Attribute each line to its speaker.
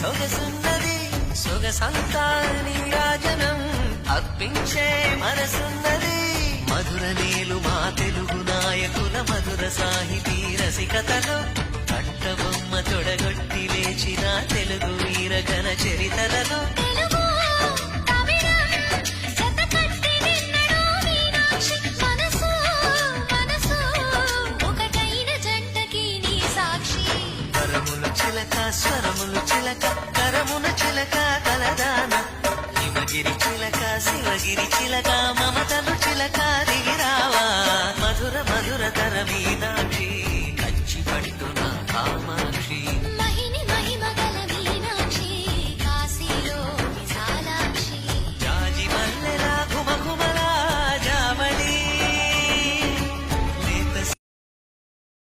Speaker 1: సొగసున్నది సొగసంతా నీరాజనం అర్పించే మనసున్నది మధుర నేలు మా తెలుగు నాయకుల మధుర సాహితీ రసికతలో కట్టబొమ్మ తొడగొట్టి లేచిన తెలుగు వీర ఘన చరితలలో స్వరములు చిలక కరమున చిలక కలదాన హిమగిరి చిలక శివగిరి చిలక మమతలు చిలక దిగిరావా మధుర మధుర తర మీనాక్షి